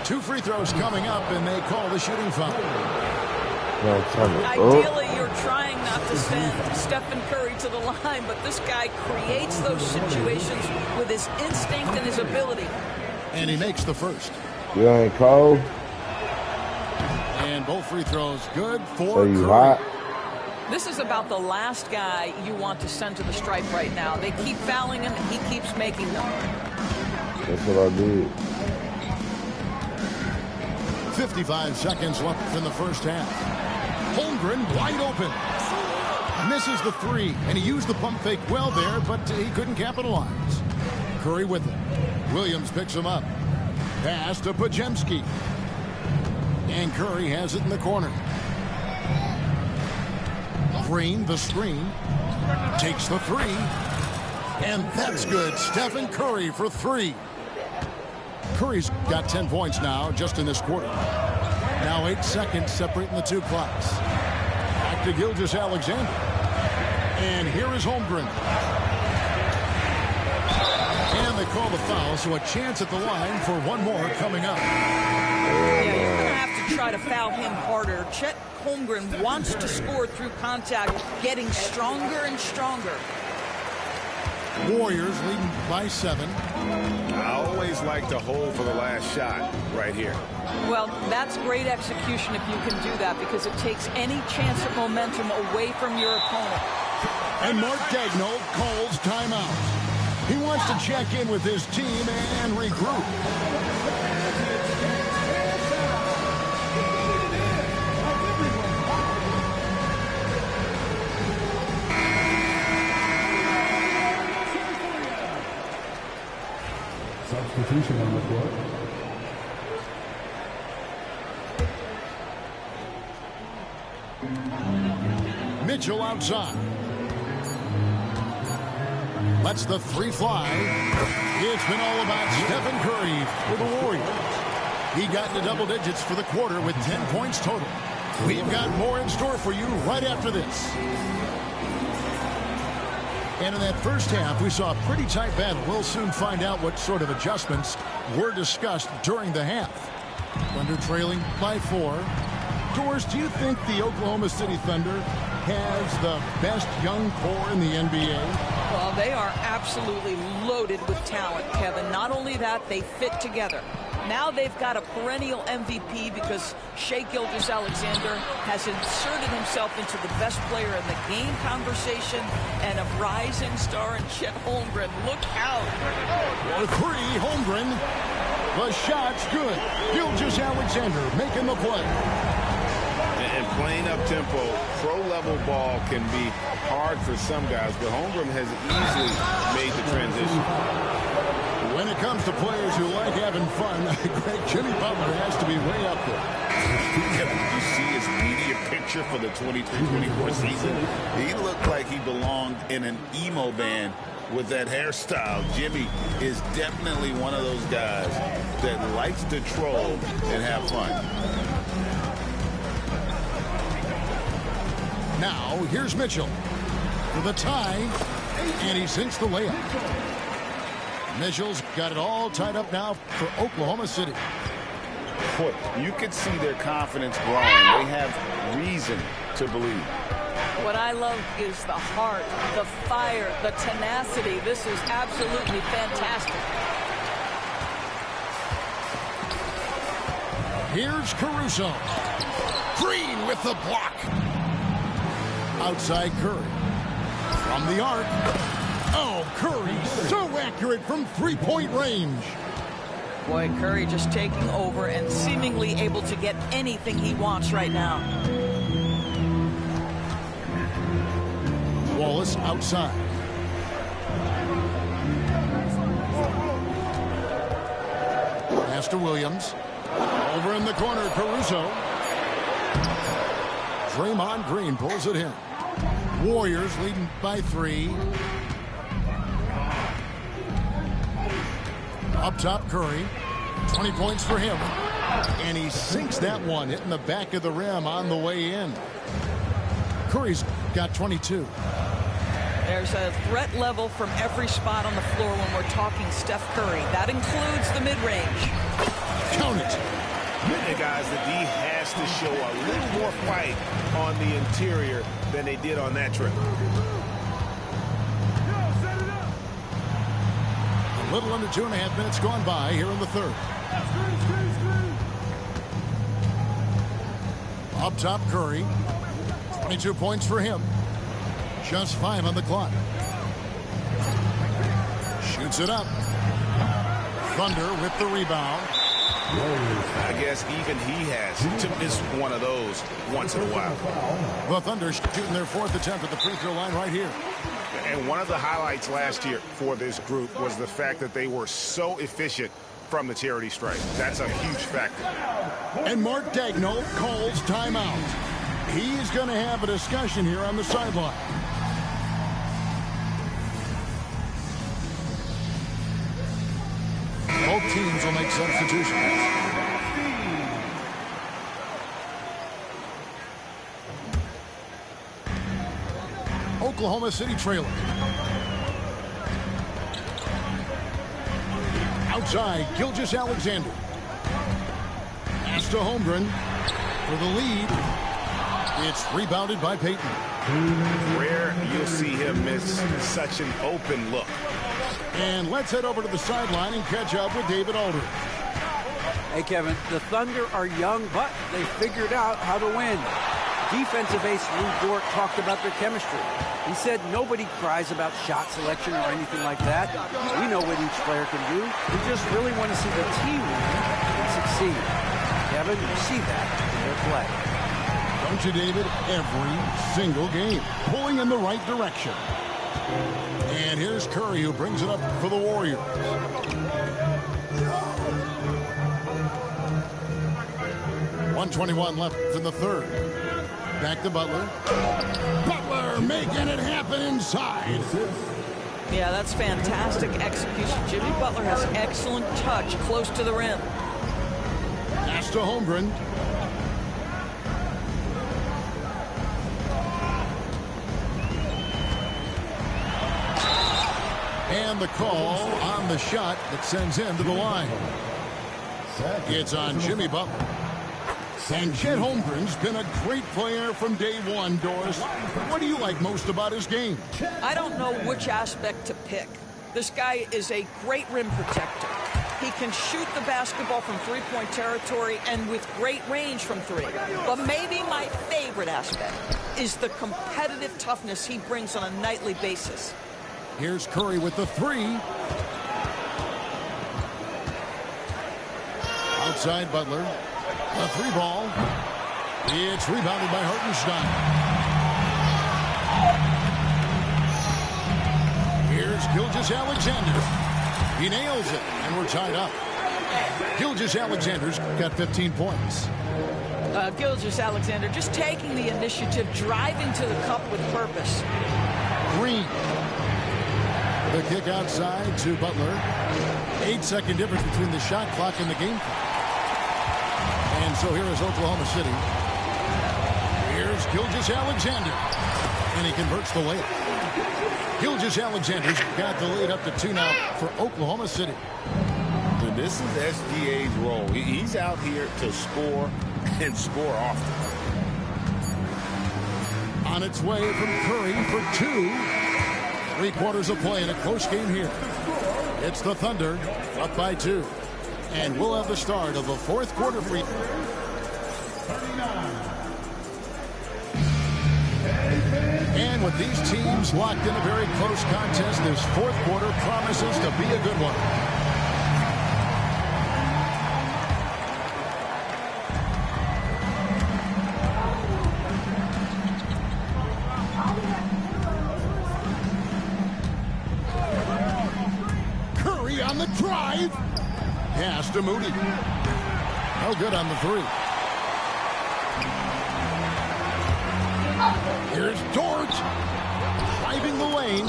2 free throws coming up, and they call the shooting foul. Ideally, you're trying not to send Stephen Curry to the line, but this guy creates those situations with his instinct and his ability. And he makes the first. You ain't cold? And both free throws good for So you Curry. hot? This is about the last guy you want to send to the stripe right now. They keep fouling him, and he keeps making them. That's what I did. 55 seconds left in the first half. Holmgren wide open. Misses the 3, and he used the pump fake well there, but he couldn't capitalize. Curry with it. Williams picks him up. Pass to Podziemski. And Curry has it in the corner. Green, the screen. Takes the 3. And that's good. Stephen Curry for 3. Curry's got 10 points now just in this quarter. Now 8 seconds separating the 2 clocks. Back to Gilgeous-Alexander. And here is Holmgren. And they call the foul, so a chance at the line for one more coming up. Yeah, you're going to have to try to foul him harder. Chet Holmgren wants to score through contact, getting stronger and stronger. Warriors leading by 7. I always like to hold for the last shot right here. Well, that's great execution if you can do that, because it takes any chance of momentum away from your opponent. And Mark Daigneault calls timeout. He wants to check in with his team and regroup. Substitution on the court. Mitchell outside. Lets the 3 fly. It's been all about Stephen Curry for the Warriors. He got into double digits for the quarter with 10 points total. We've got more in store for you right after this. And in that first half, we saw a pretty tight battle. We'll soon find out what sort of adjustments were discussed during the half. Thunder trailing by 4. Doris, do you think the Oklahoma City Thunder has the best young core in the NBA? Well, they are absolutely loaded with talent, Kevin. Not only that, they fit together. Now they've got a perennial MVP because Shai Gilgeous-Alexander has inserted himself into the best player in the game conversation, and a rising star in Chet Holmgren. Look out. For 3, Holmgren. The shot's good. Gilgeous-Alexander making the play. And playing up-tempo, pro-level ball can be hard for some guys, but Holmgren has easily made the transition. When it comes to players who like having fun, Greg, Jimmy Butler has to be way up there. Did you see his media picture for the 23-24 season? He looked like he belonged in an emo band with that hairstyle. Jimmy is definitely one of those guys that likes to troll and have fun. Now, here's Mitchell for the tie, and he sinks the layup. Mitchell's got it all tied up now for Oklahoma City. Boy, you could see their confidence growing. They have reason to believe. What I love is the heart, the fire, the tenacity. This is absolutely fantastic. Here's Caruso. Green with the block. Outside Curry. From the arc. Oh, Curry so accurate from three-point range. Boy, Curry just taking over and seemingly able to get anything he wants right now. Wallace outside. Pass to Williams. Over in the corner, Caruso. Draymond Green pulls it in. Warriors leading by 3. Up top, Curry. 20 points for him. And he sinks that one, hitting the back of the rim on the way in. Curry's got 22. There's a threat level from every spot on the floor when we're talking Steph Curry. That includes the mid-range. Count it. Hey guys, the D has to show a little more fight on the interior than they did on that trip. A little under 2.5 minutes gone by here in the third. Up top, Curry. 22 points for him. Just 5 on the clock. Shoots it up. Thunder with the rebound. I guess even he has to miss one of those once in a while. The Thunder shooting their 4th attempt at the free throw line right here. And one of the highlights last year for this group was the fact that they were so efficient from the charity stripe. That's a huge factor. And Mark Daigneault calls timeout. He's going to have a discussion here on the sideline. Both teams will make substitutions. Oklahoma City trailing. Outside, Gilgeous-Alexander. Pass to Holmgren for the lead. It's rebounded by Payton. Rare you'll see him miss such an open look. And let's head over to the sideline and catch up with David Aldridge. Hey, Kevin, the Thunder are young, but they figured out how to win. Defensive ace Lou Dort talked about their chemistry. He said nobody cries about shot selection or anything like that. We know what each player can do. We just really want to see the team win and succeed. Kevin, you see that in their play. Don't you, David? Every single game. Pulling in the right direction. And here's Curry, who brings it up for the Warriors. .121 left in the third. Back to Butler. Butler making it happen inside. Yeah, that's fantastic execution. Jimmy Butler has excellent touch close to the rim. Pass to Holmgren. And the call on the shot that sends him to the line. It's on Jimmy Butler. And Chet Holmgren's been a great player from day one, Doris. What do you like most about his game? I don't know which aspect to pick. This guy is a great rim protector. He can shoot the basketball from three-point territory and with great range from 3. But maybe my favorite aspect is the competitive toughness he brings on a nightly basis. Here's Curry with the 3. Outside Butler. A 3 ball. It's rebounded by Hartenstein. Here's Gilgeous-Alexander. He nails it, and we're tied up. Gilgeous-Alexander's got 15 points. Gilgeous-Alexander just taking the initiative, driving to the cup with purpose. Green. The kick outside to Butler. 8-second difference between the shot clock and the game clock. And so here is Oklahoma City. Here's Gilgeous-Alexander. And he converts the layup. Gilgeous-Alexander's got the lead up to 2 now for Oklahoma City. And this is SGA's role. He's out here to score and score often. On its way from Curry for 2. 3 quarters of play in a close game here. It's the Thunder up by 2. And we'll have the start of the 4th quarter free. Hey, And with these teams locked in a very close contest, this fourth quarter promises to be a good one. Curry on the drive. Pass to Moody. No good on the three. Here's Dort driving the lane,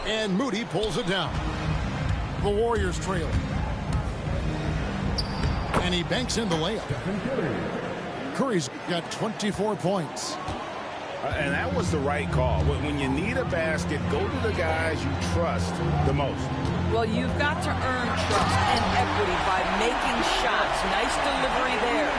and Moody pulls it down. The Warriors trail, and he banks in the layup. Curry's got 24 points. And that was the right call. When you need a basket, go to the guys you trust the most. Well, you've got to earn trust and equity by making shots. Nice delivery there.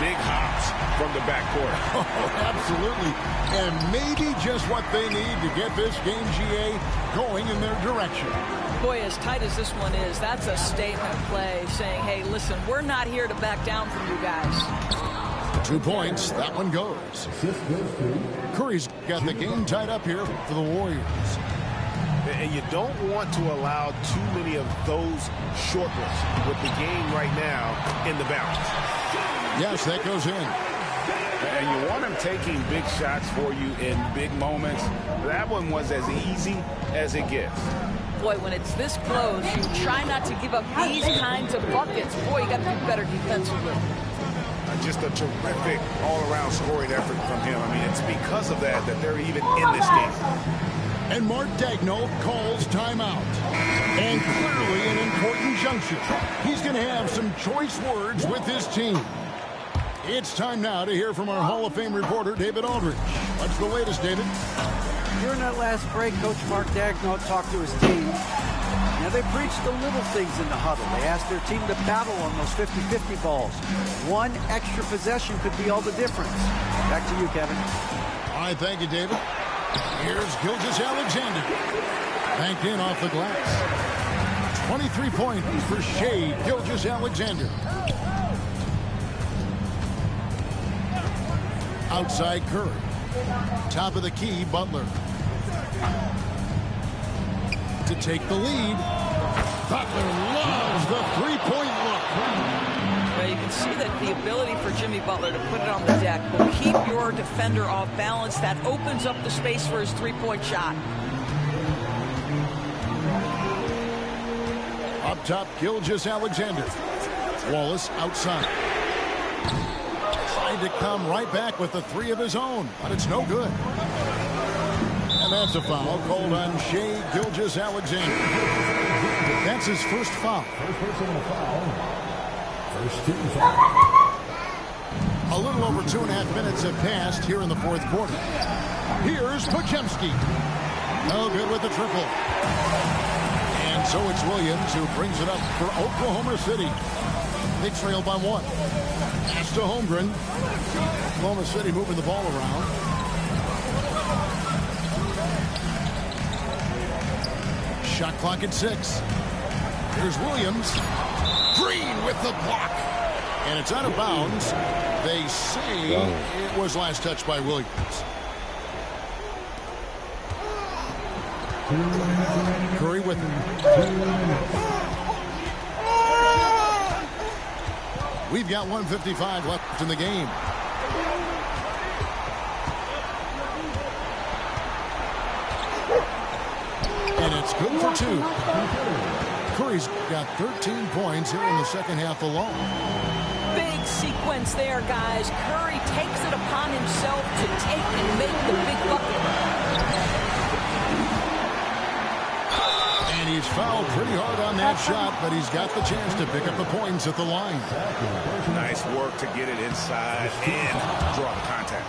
Big hops from the backcourt. Oh, absolutely. And maybe just what they need to get this game, GA, going in their direction. Boy, as tight as this one is, that's a statement play saying, hey, listen, we're not here to back down from you guys. 2 points. That one goes. Curry's got the game tied up here for the Warriors. And you don't want to allow too many of those short ones with the game right now in the balance. Yes, that goes in. And you want him taking big shots for you in big moments. That one was as easy as it gets. Boy, when it's this close, you try not to give up these kinds of buckets. Boy, you got to be better defensively. Just a terrific all-around scoring effort from him. I mean, it's because of that they're even in this game. And Mark Daigneault calls timeout. And clearly an important juncture. He's going to have some choice words with his team. It's time now to hear from our Hall of Fame reporter, David Aldridge. What's the latest, David? During that last break, Coach Mark Daigneault talked to his team. Now, they preached the little things in the huddle. They asked their team to battle on those 50-50 balls. One extra possession could be all the difference. Back to you, Kevin. All right, thank you, David. Here's Gilgeous-Alexander. Banked in off the glass. 23 points for Shai Gilgeous-Alexander. Outside Curry. Top of the key, Butler. To take the lead. Butler loves the three-point look. Well, you can see that the ability for Jimmy Butler to put it on the deck will keep your defender off balance. That opens up the space for his three-point shot. Up top, Gilgeous-Alexander. Wallace outside. Tried to come right back with the three of his own, but it's no good. And that's a foul called on Shai Gilgeous-Alexander. That's his first foul. First team foul. A little over 2.5 minutes have passed here in the fourth quarter. Here's Podziemski. No good with the triple. And so it's Williams who brings it up for Oklahoma City. They trail by 1. Pass to Holmgren. Oklahoma City moving the ball around. Shot clock at 6. Here's Williams. Green with the block. And it's out of bounds. They say it was last touched by Williams. Curry with him. We've got 1:55 left in the game. And it's good for 2. Curry's got 13 points here in the second half alone. Big sequence there, guys. Curry takes it upon himself to take and make the big bucket. And he's fouled pretty hard on that shot, but he's got the chance to pick up the points at the line. Nice work to get it inside and draw the contact.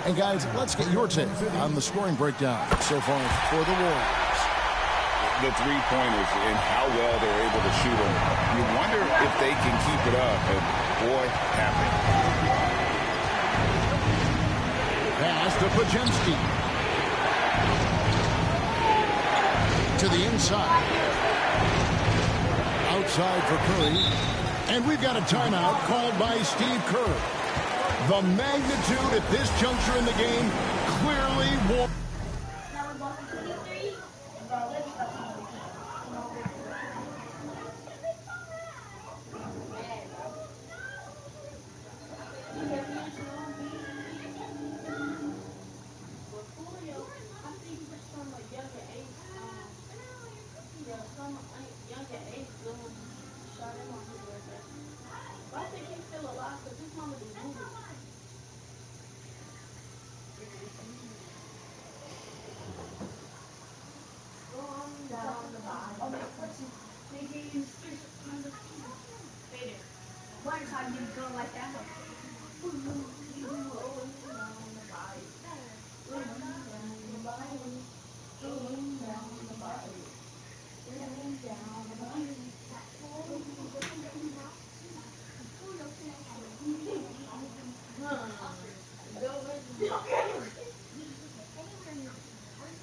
And guys, let's get your take on the scoring breakdown so far for the Warriors. The three-pointers and how well they're able to shoot them. You wonder if they can keep it up, and boy, have they. Pass to Podziemski. To the inside. Outside for Curry. And we've got a timeout called by Steve Kerr. The magnitude at this juncture in the game clearly warrants.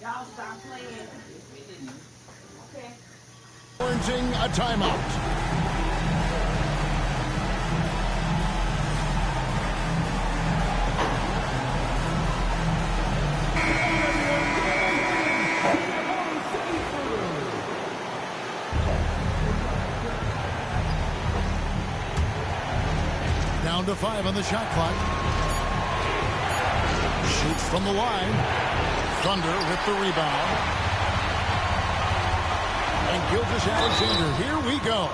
Y'all stop playing. Okay. Warranting a timeout. Down to 5 on the shot clock. Shoots from the line. Thunder with the rebound. And Gilgeous-Alexander, here we go.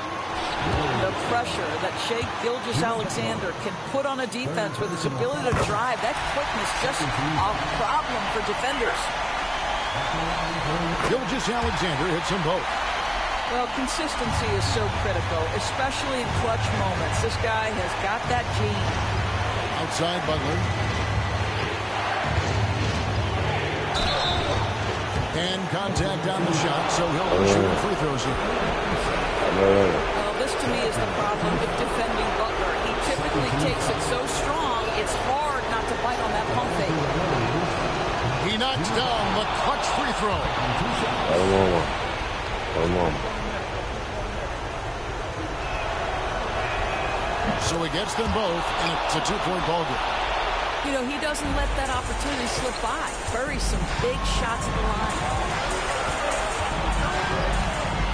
The pressure that Shai Gilgeous-Alexander can put on a defense with his ability to drive, that quickness just a problem for defenders. Gilgeous-Alexander hits them both. Well, consistency is so critical, especially in clutch moments. This guy has got that gene. Outside Butler. And contact on the shot, so he'll be shooting free throws here. Well, this to me is the problem with defending Butler. He typically takes it so strong, it's hard not to bite on that pump fake. He knocks down the clutch free throw. So he gets them both, and it's a 2-point ball game. You know, he doesn't let that opportunity slip by. Buries some big shots at the line.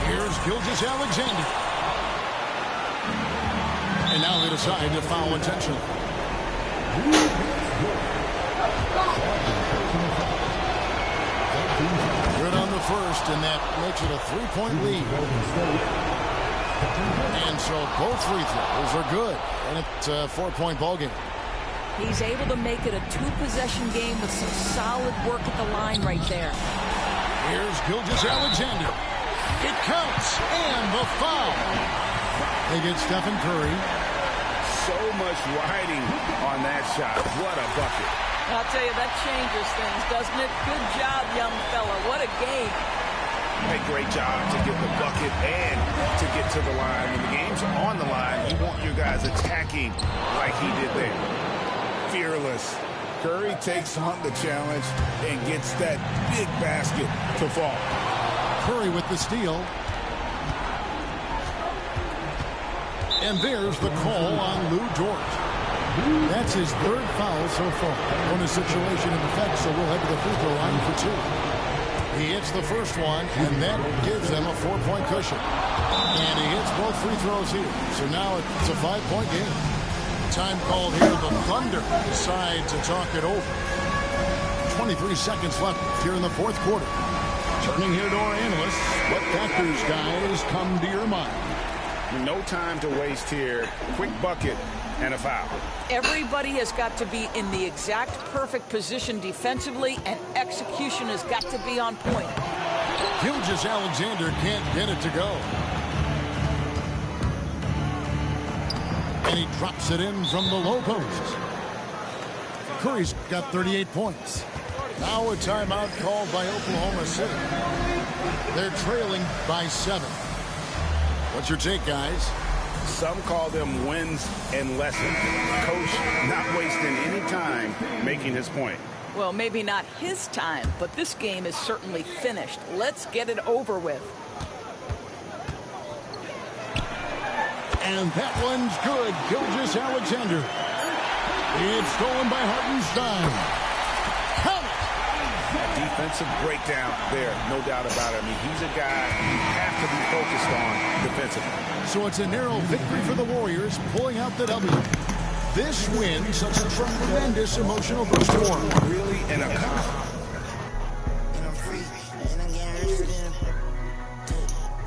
Here's Gilgeous-Alexander. And now they decide to foul intentionally. Good on the first, and that makes it a 3-point lead. And so both free throws are good, and it's a 4-point ball game. He's able to make it a 2-possession game with some solid work at the line right there. Here's Gilgeous-Alexander. It counts, and the foul. They get Stephen Curry. So much riding on that shot. What a bucket. I'll tell you, that changes things, doesn't it? Good job, young fella. What a game. A great job to get the bucket and to get to the line. When the game's on the line, you want your guys attacking like he did there. Fearless. Curry takes on the challenge and gets that big basket to fall. Curry with the steal. And there's the call on Lou Dort. That's his 3rd foul so far. Bonus situation in effect, so we'll head to the free throw line for 2. He hits the first one, and that gives them a 4-point cushion. And he hits both free throws here. So now it's a 5-point game. Time called here. The Thunder decide to talk it over. 23 seconds left here in the 4th quarter. Turning here to our analysts. What factors, guys, come to your mind? No time to waste here. Quick bucket and a foul. Everybody has got to be in the exact perfect position defensively, and execution has got to be on point. Gilgeous-Alexander can't get it to go. And he drops it in from the low post. Curry's got 38 points. Now a timeout called by Oklahoma City. They're trailing by 7. What's your take, guys? Some call them wins and lessons. Coach not wasting any time making his point. Well, maybe not his time, but this game is certainly finished. Let's get it over with. And that one's good. Gilgeous-Alexander. It's stolen by Hartenstein. Count it. Defensive breakdown there, no doubt about it. I mean, he's a guy you have to be focused on defensively. So it's a narrow victory for the Warriors, pulling out the W. This win sets a tremendous emotional boost for them. Really an accomplishment.